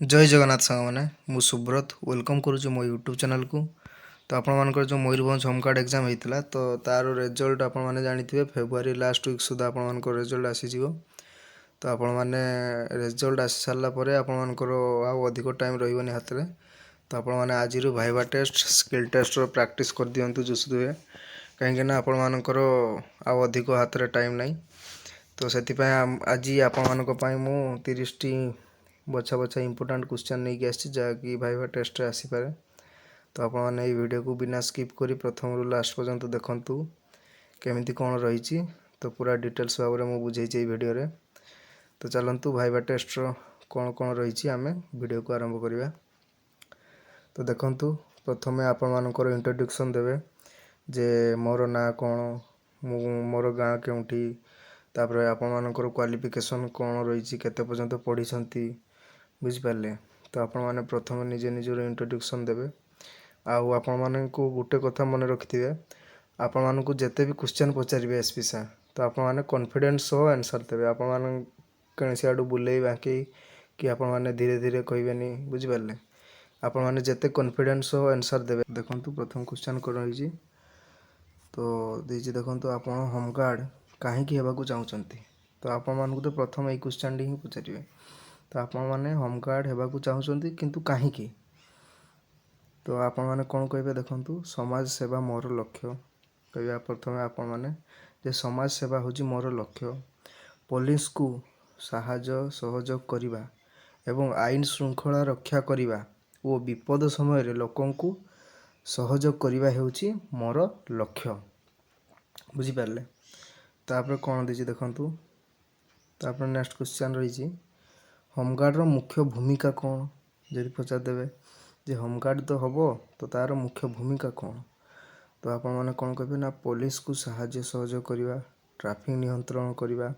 जय जगन्नाथ सांग मैंने मु सुब्रत वेलकम करुँच मो यूट्यूब चैनल को। तो आपण जो मयूरभंज होम कार्ड एग्जाम होता तो तार रिजल्ट आपण मैंने जानी फेब्रुआरी लास्ट वीक सुधा आपण रिजल्ट आसीज। तो आपण मैंने रिजल्ट आसी सारापर आपर आउ अधिक टाइम रही हाथ में। तो आपण मैंने आज viva test skill test practice कर दिंतु जुस दुए कहीं आपण मानकर आउ अधिक हाथ में टाइम नहीं। तो से आज आपण मु 30टी बछा बछा इंपोर्टाट क्वेश्चन नहीं आसी जहाँकि भाइबा टेस्ट आसीपे। तो आपण मैंने वीडियो को बिना स्किप करी प्रथम रु लास्ट पर्यंत देखंतु केमिति कौन रही। तो पूरा डिटेल्स भाव में मुझे बुझे वीडियो रे। तो चलतु भाइबा टेस्ट कौन कौन रही आम वीडियो को आरंभ करवा। तो देखंतु प्रथमे आपण मानकर इंट्रोडक्शन देवे जे मोर ना कौन मोर गाँ केउठी तापर आपण मानकर क्वालिफिकेशन कौन रही केते पर्यंत पढ़ी बुझिपारे। तो आपण मैंने प्रथम निजे निजर इंट्रोडक्शन देवे आउ आपण मानकु गोटे कथा मन रखिथे आपण मानकु जेते भी क्वेश्चन पचारे एसपी सा तो आपण माने कॉन्फिडेंस सह आंसर देवे। आपण माने कौन आड़ू बुले बाकी कि आपण माने धीरे धीरे कहबेनी बुझिपारे। आपण माने जेते कॉन्फिडेंस सह आंसर देवे। देखंतु प्रथम क्वेश्चन को रही तो देजी देखंतु आपण होमगार्ड कहीं हेबाकू चाहूचंती। तो आपण मानकु तो प्रथम यही क्वेश्चन ही पचारे। तो आपण माने होमगार्ड हेबाकू चाहूचंती किंतु कहीं। तो आपण माने कौन कहे देखंतु समाज सेवा मोर लक्ष्य कहवा। प्रथम आपण माने जे समाज सेवा होची मोर लक्ष्य। पुलिस को साहाय्य सहयोग करिबा एवं आईन श्रृंखला रक्षा करिबा ओ विपद समय रे लोकन को सहयोग करिबा हेउची मोर लक्ष्य बुझिपारे। तापर कौन देछि देखंतु तापर नेक्स्ट क्वेश्चन रही होमगार्ड रो मुख्य भूमिका कौन जदि पचार देवे जे होमगार्ड तो हम तो तार मुख्य भूमिका कौन। तो आपण मैंने कौन कहे ना पुलिस को साहाय्य सहयोग करवा ट्रैफिक नियंत्रण करवा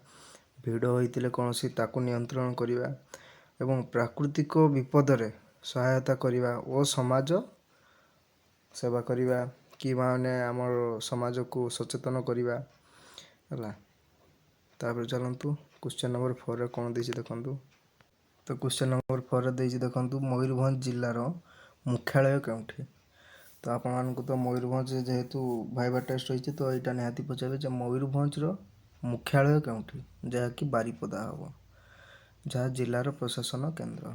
भिड़ होते कौन सी ताकू नियंत्रण करवा एवं प्राकृतिक विपद रे सहायता करवा और समाज सेवा करवा कि माने आमर समाज को सचेतन करवा है। तापर चलतु क्वेश्चन नंबर 4 रे कौन देछि देखंतु। तो क्वेश्चन नंबर 4 रे देछि देखंतु मयूरभंज जिल्लार मुख्यालय केउठी। तो आपण तो मयूरभंज जेहेतु भाइबा टेस्ट रही तो यहाँ निहाती पचारे मयूरभंज मुख्यालय केउठी जहाँकि बारिपदा हम जहाँ जिलार प्रशासन केन्द्र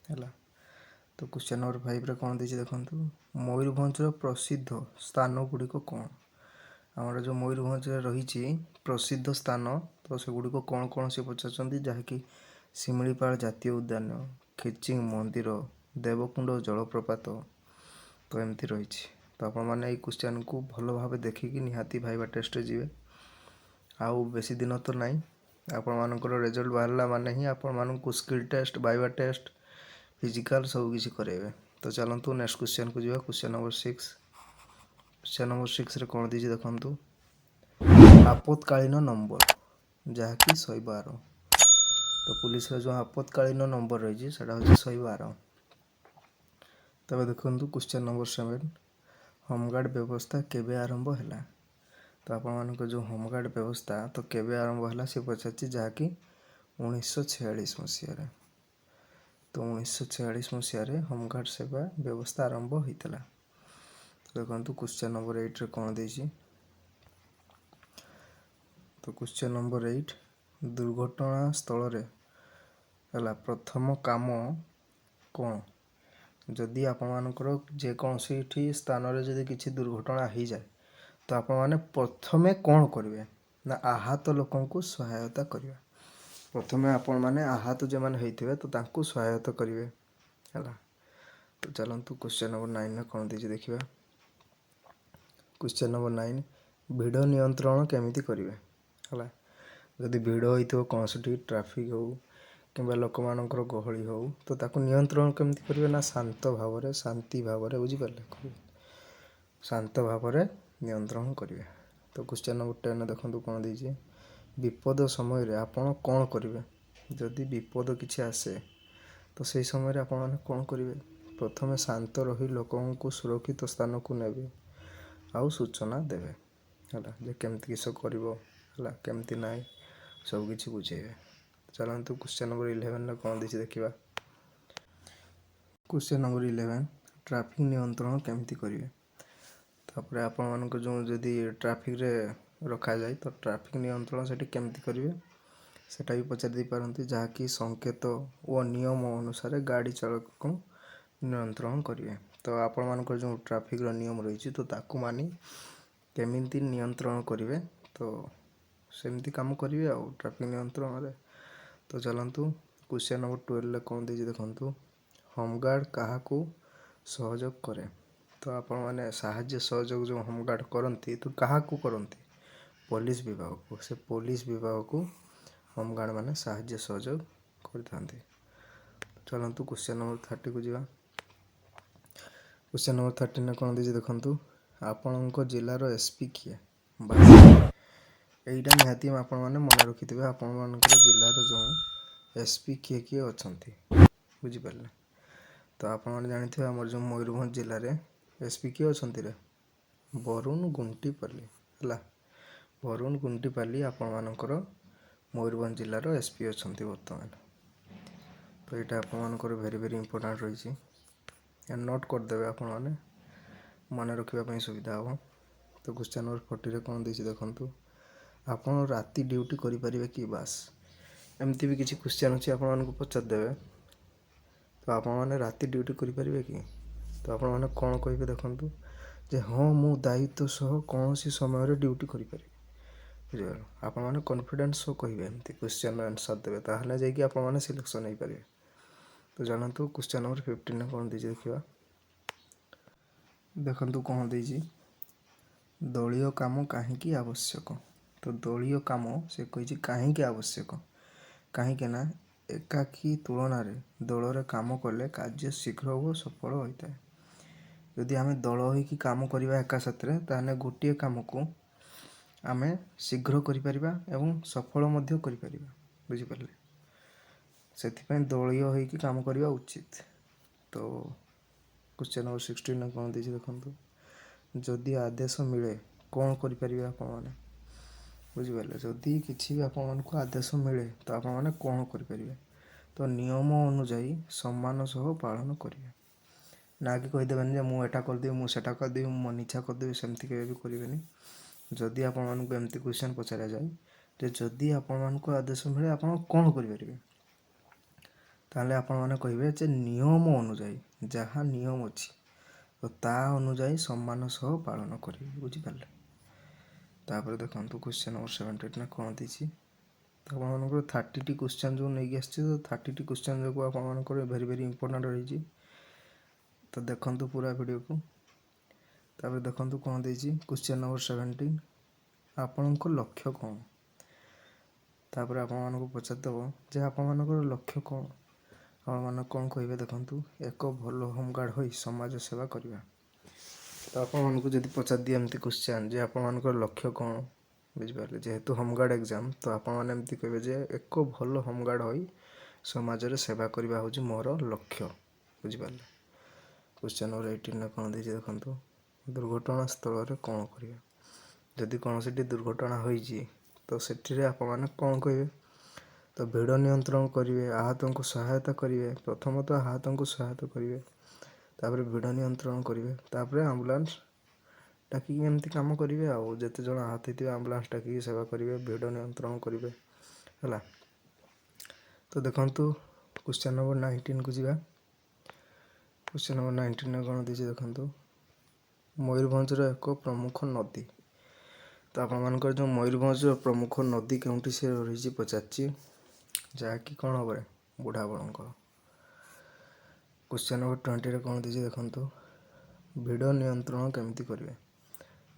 है। तो क्वेश्चन नंबर 5 रे कौन देछि देखंतु मयूरभंज प्रसिद्ध स्थान गुड़िक कौन। आमर जो मयूरभंज रही प्रसिद्ध स्थान तो से गुड़िक कौन कौन से पचार जहाँकि शिमिलीपाल जातीय उद्यान खिचिंग मंदिर देवकुंड जलप्रपात तो एमती रही। तो आपण मैंने क्वेश्चन को भल भाव देखिकी निहाती भाइबा टेस्ट जी आउ बेसी दिन तो नहीं आपण मानकर रिजल्ट बाहरला माने ही आपण मानकु skill test viva test physical सब किसी करेंगे। तो चलतु नेक्स्ट क्वेश्चन को जावा क्वेश्चन नंबर 6। क्वेश्चन नंबर 6 रे कौन दीजिए देखंतु आपातकालीन नंबर जहाँकि 112। तो पुलिस जो आपातकालीन नंबर रही है हूँ 112। तब देखो क्वेश्चन नंबर 7 होमगार्ड व्यवस्था केबे आरंभ है। तो आपण जो होमगार्ड व्यवस्था तो केबे आरंभ है सी पचार जहाँकि 1946 मसीह। तो 1946 मसीह होमगार्ड सेवा व्यवस्था आरंभ होता। तो देखो क्वेश्चन नंबर 8 रे कौन देछि। तो क्वेश्चन नंबर 8 दुर्घटना स्थल रे है प्रथम काम कौन जदि आपणकर जेकोसी स्थान रे जदि किसी दुर्घटना हो जाए तो आपण मैंने प्रथमे कौन करेंगे ना आहत लोकों को सहायता करवा। प्रथमे आपण मैंने आहत जो मैंने होते तो तांको सहायता करेंगे है। तो चलतु क्वेश्चन नंबर 9 में कौन दीजिए देखा। क्वेश्चन नंबर 9 भिड़ नियंत्रण केमिति करेंगे है। जदि भिड़ होती कौन सी ट्रैफिक हो कि लोक मानकर गहली हो तो ताकू नियंत्रण केमिति करेंगे ना शांत भाव में शांति भाव में बुझिपारे शांत भाव में नियंत्रण करेंगे। तो क्वेश्चन नंबर 10 देखो कौन दीजिए विपद समय रे आपण कौन करेंगे जदि विपद किसी आसे तो सही समय आपण मैंने कौन करेंगे प्रथम शांत रही लोकों को सुरक्षित स्थान को नेबे आउ सूचना देवे है केमती किस कर केमती ना सब किसी बुझेबे। चलतु क्वेश्चन नंबर 11 कौन दीजिए देखा। क्वेश्चन नंबर 11 ट्रैफिक नियंत्रण केमती करेंगे। तापर आपण जो जदि ट्रैफिक रे रखा जाए तो ट्रैफिक नियंत्रण से केमती करेंगे सेटा भी पचार दे पारती जहाँकि संकेत और नियम अनुसार गाड़ी चालक को नियंत्रण करेंगे। तो आपण मानकर जो ट्रैफिक नियम रही तो ताकू मानी केमिति नियंत्रण करेंगे तो सेमती काम करेंगे आ ट्रैफिक नियंत्रण रे। तो चलतु क्वेश्चन नंबर 12 कौन दे देखु होमगार्ड क्या सहयोग करे। तो आपण मैंने साहाय्य सहयोग जो होमगार्ड करती तो क्या करती पुलिस विभाग को से पुलिस विभाग को होमगार्ड मैंने साहाय्य सहयोग करते। चलतु क्वेश्चन नंबर 30 को जावा। क्वेश्चन नंबर 13 कौन दे देखु आपण जिलार एसपी किए यहीटा निहाती आपण मैंने मन रखिथे आपण जिलार जो एसपी किए किए अच्छा बुझिपारे। तो आपण मैंने जानी आम जो मयूरभंज जिले में एसपी किए अच्छा रे वरुण गुंटीपाली है। वरुण गुंटीपाली आपण मानकर मयूरभंज जिलार एसपी अच्छा बर्तमान। तो यहाँ आपर भेरी भेरी इंपोर्टाट रही नोट करदे आपण मैंने मन रखापी सुविधा हम। तो क्वेश्चन नंबर 40 कौन दे देखु आपण राति ड्यूटी करें कि बास एमती भी किसी क्वेश्चन अच्छी आपको पचारदेवे। तो आपण मैंने राति ड्यूटी करें कि तो आपण मैंने कौन कहे देखु जे हाँ मु दायित्व सह कौन सी समय ड्यूटी करें बुझे आपण मैंने कॉन्फिडेंस सह कहे एमती क्वेश्चन आंसर देवे ताहले जाइए आपण मैंने सिलेक्शन हो पारे। तो जानतु क्वेश्चन नंबर 15 कौन दे देखा देखु कौन दे दलीय काम कहीं आवश्यक। तो दलीय काम से कही कहीं आवश्यक कहीं ना एकाकी तुलन में दल रे काम कले कार्य शीघ्र और सफल होता है। यदि आम दल हो काम करवा एका साथे ताने गोटे काम को आम शीघ्र कर सफल बुझिपारे से दलीय हो काम करवा उचित। तो क्वेश्चन नंबर 16 कौन दे देखु जदि आदेश मिले कौन करें आपने बुझिपारे जदि किसी भी आपण को आदेश मिले तो आपण मैंने कौन करें तो नियम अनुजाई सम्मान सह पालन करेंगे ना कि कहीदेवेनि जे मुझे करदेवी मुझे करदेवी मन इच्छा करदेवी सेमती केवे भी करेंगे। जदि आपण एमती क्वेश्चन पचारा जाए जे जदि आपण आदेश मिले आप कौन करें ताहले आपण मैंने कहे जे नियम अनुजाई जहाँ नियम अच्छी तो ता अनुजाई सम्मान सह पालन करेंगे बुझिपारे। तापर देखो क्वेश्चन नंबर 17 कौन देती तो आप 30 क्वेश्चन जो नहीं आसती तो 30 क्वेश्चन जो आप भेरी भेरी इंपोर्टाट रही। तो देखो पूरा वीडियो को तापर देखो कौन देती क्वेश्चन नंबर 17 आपण लक्ष्य कौन। तापर आपको पचारदेव जे आपण लक्ष्य कौन आप कौन कहे देखु एक भल होमगार्ड हो समाज सेवा करवा। तो आपको जब पचार दिए एमती क्वेश्चन जे आपण लक्ष्य कौन बुझिपारे जेहेतु होमगार्ड एग्जाम तो आपमती कहे जे एक भल होमगार्ड हो समाज रे सेवा करवा हूँ मोर लक्ष्य बुझिपारे। क्वेश्चन नंबर 18 कौन दे देखु दुर्घटना स्थल रे कौन करिया जदि कौन सी दुर्घटना होइछि तो सेठी आप कौन कहे तो भिड़ नियंत्रण करेंगे आहत को सहायता करेंगे प्रथमतः आहत को सहायता करेंगे तापर भिड़ नियंत्रण करेंगे तापर आम्बुलांस डाकिकी एमती काम करेंगे आउ जिते जन आहत होते आम्बुलांस डाकिकी सेवा करेंगे भिड़ नियंत्रण करेंगे है। तो देखु क्वेश्चन नंबर 19 को जावा। क्वेश्चन नंबर 19 कौन दे देखु मयूरभंज एक प्रमुख नदी। तो आप जो मयूरभंज प्रमुख नदी केउंटी से रही पचार जहाँकि कौन हम बुढ़ा बड़क। क्वेश्चन नंबर 20 कौन दे देखु भिड़ नियंत्रण केमती करेंगे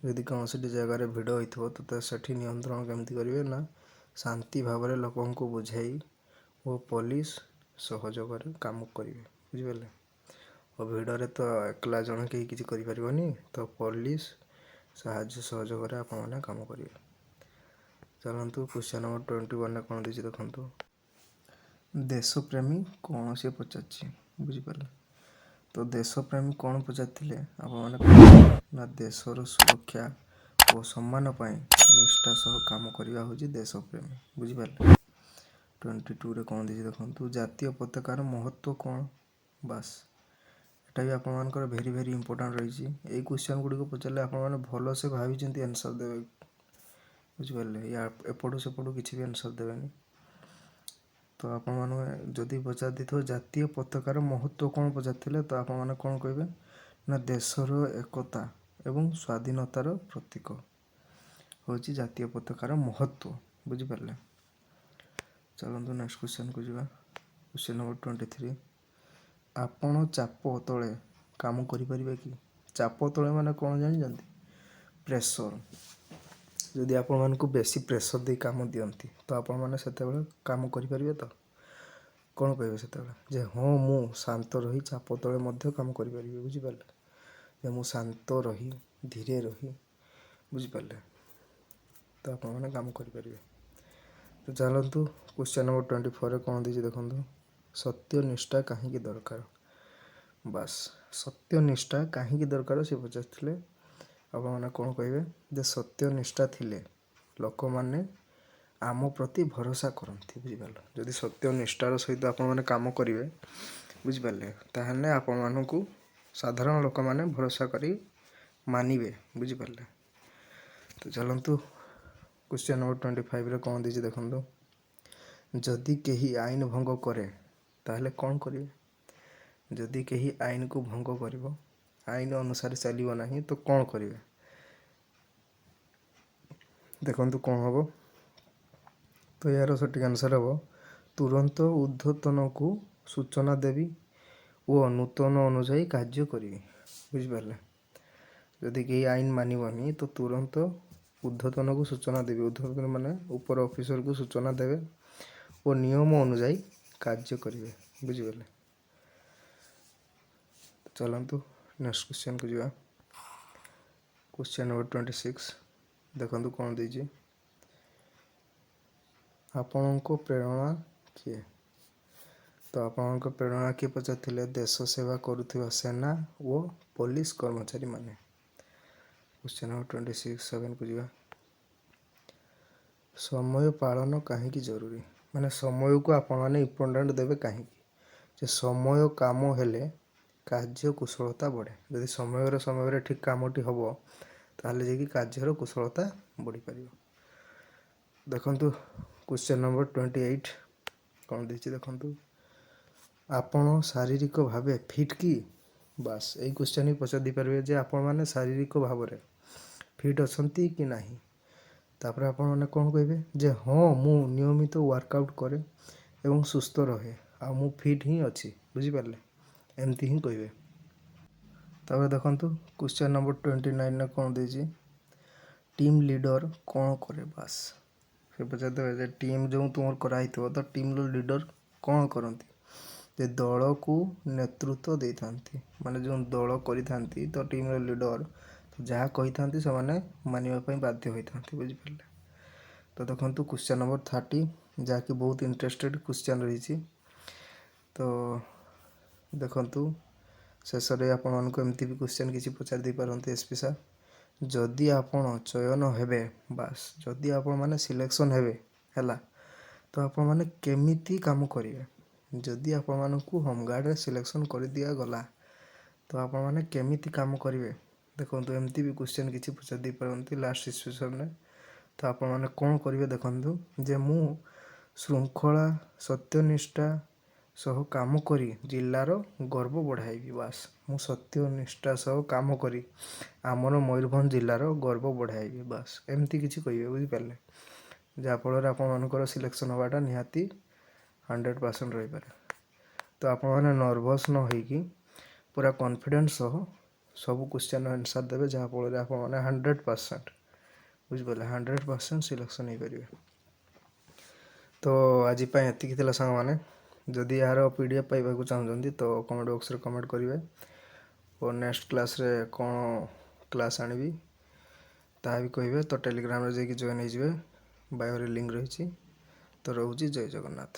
यदि कौन सी जगार भिड़ हो तो सेठी नियंत्रण केमती करेंगे ना शांति भाव में लोक को बुझाई और पुलिस सहयोग काम करेंगे बुझिपारे। और भिड़े तो एकला जन कहीं किसी करें तो पुलिस साहाय्य सहयोग आपने काम करेंगे। चलतु क्वेश्चन नंबर 21 कौन दे देखु देशप्रेमी कौन सी पचार बुझिपारे। तो देशप्रेमी कौन पचार आप देशर सुरक्षा और सम्मान पाई निष्ठा सह काम करवा हूँ देशप्रेमी बुझिपारे। 22 कौन दे देखु जातीय पताकार महत्व कौन बास ଏଟା ବି ଆପଣମାନଙ୍କର ଭେରି ଭେରି ଇମ୍ପୋର୍ଟାଣ୍ଟ ରହିଛି। ଏଇ କ୍ୱେଶ୍ଚନ୍ ଗୁଡ଼ିକ ପଚାରିଲେ ଆପଣମାନେ ଭଲସେ ଭାବିଛନ୍ତି ଆନ୍ସର୍ ଦେବେ, ବୁଝିପାରିଲେ। ଏପଟୁ ସେପଟୁ କିଛି ବି ଆନ୍ସର୍ ଦେବେନି। ତ ଆପଣମାନେ ଯଦି ପଚାରି ଦେଇଥିବ ଜାତୀୟ ପତାକାର ମହତ୍ତ୍ୱ କ'ଣ ପଚାରିଥିଲେ, ତ ଆପଣମାନେ କ'ଣ କହିବେ ନା ଦେଶର ଏକତା ଏବଂ ସ୍ୱାଧୀନତାର ପ୍ରତୀକ ହେଉଛି ଜାତୀୟ ପତାକାର ମହତ୍ତ୍ୱ, ବୁଝିପାରିଲେ। ଚାଲନ୍ତୁ ନେକ୍ସଟ କ୍ୱେଶ୍ଚନ୍କୁ ଯିବା। Question number 23। ଆପଣ ଚାପ ତଳେ କାମ କରିପାରିବେ କି? ଚାପ ତଳେ ମାନେ କ'ଣ ଜାଣିଛନ୍ତି? ପ୍ରେସର। ଯଦି ଆପଣମାନଙ୍କୁ ବେଶୀ ପ୍ରେସର ଦେଇ କାମ ଦିଅନ୍ତି ତ ଆପଣମାନେ ସେତେବେଳେ କାମ କରିପାରିବେ ତ? କ'ଣ କହିବେ ସେତେବେଳେ? ଯେ ହଁ ମୁଁ ଶାନ୍ତ ରହି ଚାପ ତଳେ ମଧ୍ୟ କାମ କରିପାରିବି, ବୁଝିପାରିଲେ। ଯେ ମୁଁ ଶାନ୍ତ ରହି ଧୀରେ ରହି, ବୁଝିପାରିଲେ, ତ ଆପଣମାନେ କାମ କରିପାରିବେ। ତ ଚାଲନ୍ତୁ କ୍ୱେଶ୍ଚନ୍ ନମ୍ବର 24ରେ କ'ଣ ଦେଇଛି ଦେଖନ୍ତୁ। ସତ୍ୟନିଷ୍ଠା କାହିଁକି ଦରକାର? ବାସ୍, ସତ୍ୟନିଷ୍ଠା କାହିଁକି ଦରକାର ସେ ପଚାରିଥିଲେ। ଆପଣମାନେ କ'ଣ କହିବେ? ଯେ ସତ୍ୟନିଷ୍ଠା ଥିଲେ ଲୋକମାନେ ଆମ ପ୍ରତି ଭରସା କରନ୍ତି, ବୁଝିପାରିଲେ। ଯଦି ସତ୍ୟନିଷ୍ଠାର ସହିତ ଆପଣମାନେ କାମ କରିବେ, ବୁଝିପାରିଲେ, ତାହେଲେ ଆପଣମାନଙ୍କୁ ସାଧାରଣ ଲୋକମାନେ ଭରସା କରି ମାନିବେ, ବୁଝିପାରିଲେ। ତ ଚାଲନ୍ତୁ କ୍ୱେଶ୍ଚନ୍ ନମ୍ବର 25ରେ କ'ଣ ଦେଇଛି ଦେଖନ୍ତୁ। ଯଦି କେହି ଆଇନ ଭଙ୍ଗ କରେ ତାହେଲେ କ'ଣ କରିବେ? ଯଦି କେହି ଆଇନକୁ ଭଙ୍ଗ କରିବ, ଆଇନ ଅନୁସାରେ ଚାଲିବ ନାହିଁ, ତ କ'ଣ କରିବେ? ଦେଖନ୍ତୁ କ'ଣ ହେବ। ତ ଏହାର ସଠିକ୍ ଆନ୍ସର୍ ହେବ ତୁରନ୍ତ ଊର୍ଦ୍ଧ୍ୱତନକୁ ସୂଚନା ଦେବି ଓ ନୂତନ ଅନୁଯାୟୀ କାର୍ଯ୍ୟ କରିବି, ବୁଝିପାରିଲେ। ଯଦି କେହି ଆଇନ ମାନିବନି ତ ତୁରନ୍ତ ଊର୍ଦ୍ଧ୍ୱତନକୁ ସୂଚନା ଦେବି। ଊର୍ଦ୍ଧ୍ୱତନ ମାନେ ଉପର ଅଫିସରକୁ ସୂଚନା ଦେବେ ଓ ନିୟମ ଅନୁଯାୟୀ କାର୍ଯ୍ୟ କରିବେ, ବୁଝିପାରିଲେ। ଚାଲନ୍ତୁ ନେକ୍ସଟ କ୍ୱେଶ୍ଚନ୍କୁ ଯିବା। କ୍ୱେଶ୍ଚନ୍ ନମ୍ବର 26 ଦେଖନ୍ତୁ କ'ଣ ଦେଇଛି। ଆପଣଙ୍କ ପ୍ରେରଣା କିଏ? ତ ଆପଣଙ୍କ ପ୍ରେରଣା କିଏ ପଚାରିଥିଲେ? ଦେଶ ସେବା କରୁଥିବା ସେନା ଓ ପୋଲିସ କର୍ମଚାରୀମାନେ। କ୍ୱେଶ୍ଚନ୍ ନମ୍ବର 27କୁ ଯିବା। ସମୟ ପାଳନ କାହିଁକି ଜରୁରୀ? ମାନେ ସମୟକୁ ଆପଣମାନେ ଇମ୍ପୋର୍ଟାଣ୍ଟ ଦେବେ କାହିଁକି? ଯେ ସମୟ କାମ ହେଲେ କାର୍ଯ୍ୟ କୁଶଳତା ବଢ଼େ। ଯଦି ସମୟରେ ଠିକ୍ କାମଟି ହେବ ତାହେଲେ ଯାଇକି କାର୍ଯ୍ୟର କୁଶଳତା ବଢ଼ିପାରିବ। ଦେଖନ୍ତୁ କ୍ୱେଶ୍ଚନ୍ ନମ୍ବର 28 କ'ଣ ଦେଇଛି ଦେଖନ୍ତୁ। ଆପଣ ଶାରୀରିକ ଭାବେ ଫିଟ୍ କି? ବାସ୍, ଏଇ କ୍ୱେଶ୍ଚନ୍ ହିଁ ପଚାରି ଦେଇପାରିବେ ଯେ ଆପଣମାନେ ଶାରୀରିକ ଭାବରେ ଫିଟ୍ ଅଛନ୍ତି କି ନାହିଁ। ତାପରେ ଆପଣମାନେ କ'ଣ କହିବେ? ଯେ ହଁ ମୁଁ ନିୟମିତ ୱାର୍କଆଉଟ୍ କରେ ଏବଂ ସୁସ୍ଥ ରହେ, ଆଉ ମୁଁ ଫିଟ୍ ହିଁ ଅଛି, ବୁଝିପାରିଲେ। ଏମିତି ହିଁ କହିବେ। ତାପରେ ଦେଖନ୍ତୁ କ୍ୱେଶ୍ଚନ୍ ନମ୍ବର 29ରେ କ'ଣ ଦେଇଛି। ଟିମ୍ ଲିଡର କ'ଣ କରେ? ବାସ୍, ସେ ପଚାରିଦେବେ ଯେ ଟିମ୍ ଯେଉଁ ତୁମର କରାହେଇଥିବ ତ ଟିମ୍ର ଲିଡର କ'ଣ କରନ୍ତି? ଯେ ଦଳକୁ ନେତୃତ୍ୱ ଦେଇଥାନ୍ତି। ମାନେ ଯେଉଁ ଦଳ କରିଥାନ୍ତି ତ ଟିମ୍ର ଲିଡର ଯାହା କହିଥାନ୍ତି ସେମାନେ ମାନିବା ପାଇଁ ବାଧ୍ୟ ହୋଇଥାନ୍ତି, ବୁଝିପାରିଲେ। ତ ଦେଖନ୍ତୁ କ୍ୱେଶ୍ଚନ୍ ନମ୍ବର 30 ଯାହାକି ବହୁତ ଇଣ୍ଟରେଷ୍ଟେଡ୍ କ୍ୱେଶ୍ଚନ୍ ରହିଛି। ତ ଦେଖନ୍ତୁ ଶେଷରେ ଆପଣମାନଙ୍କୁ ଏମିତି ବି କ୍ୱେଶ୍ଚନ୍ କିଛି ପଚାରି ଦେଇପାରନ୍ତି ଏସ୍ପି ସାର୍। ଯଦି ଆପଣ ଚୟନ ହେବେ, ବାସ୍, ଯଦି ଆପଣମାନେ ସିଲେକ୍ସନ୍ ହେବେ ହେଲା, ତ ଆପଣମାନେ କେମିତି କାମ କରିବେ? ଯଦି ଆପଣମାନଙ୍କୁ ହୋମଗାର୍ଡ଼ରେ ସିଲେକ୍ସନ୍ କରିଦିଆଗଲା ତ ଆପଣମାନେ କେମିତି କାମ କରିବେ? ଦେଖନ୍ତୁ ଏମିତି ବି କ୍ୱେଶ୍ଚନ୍ କିଛି ପଚାରି ଦେଇପାରନ୍ତି ଲାଷ୍ଟ ସିଚୁଏସନ୍ରେ। ତ ଆପଣମାନେ କ'ଣ କରିବେ ଦେଖନ୍ତୁ। ଯେ ମୁଁ ଶୃଙ୍ଖଳା ସତ୍ୟନିଷ୍ଠା ସହ କାମ କରି ଜିଲ୍ଲାର ଗର୍ବ ବଢ଼ାଇବି। ବାସ୍, ମୁଁ ସତ୍ୟନିଷ୍ଠା ସହ କାମ କରି ଆମର ମୟୂରଭଞ୍ଜ ଜିଲ୍ଲାର ଗର୍ବ ବଢ଼ାଇବି। ବାସ୍, ଏମିତି କିଛି କହିବେ, ବୁଝିପାରିଲେ। ଯାହାଫଳରେ ଆପଣମାନଙ୍କର ସିଲେକ୍ସନ୍ ହେବାଟା ନିହାତି 100% ରହିପାରେ। ତ ଆପଣମାନେ ନର୍ଭସ୍ ନ ହେଇକି ପୁରା କନଫିଡେନ୍ସ ସହ ସବୁ କ୍ୱେଶ୍ଚନ୍ର ଆନ୍ସର୍ ଦେବେ, ଯାହାଫଳରେ ଆପଣମାନେ 100%, ବୁଝିପାରିଲେ, 100% ସିଲେକ୍ସନ୍ ହେଇପାରିବେ। ତ ଆଜି ପାଇଁ ଏତିକି ଥିଲା ସାଙ୍ଗମାନେ। ଯଦି ଏହାର PDF ପାଇବାକୁ ଚାହୁଁଛନ୍ତି ତ କମେଣ୍ଟ ବକ୍ସରେ କମେଣ୍ଟ କରିବେ ଓ ନେକ୍ସଟ କ୍ଲାସ୍ରେ କ'ଣ କ୍ଲାସ୍ ଆଣିବି ତାହା ବି କହିବେ। ତ ଟେଲିଗ୍ରାମରେ ଯାଇକି ଜଏନ୍ ହେଇଯିବେ, ବାୟୋରେ ଲିଙ୍କ୍ ରହିଛି। ତ ରହୁଛି, ଜୟ ଜଗନ୍ନାଥ।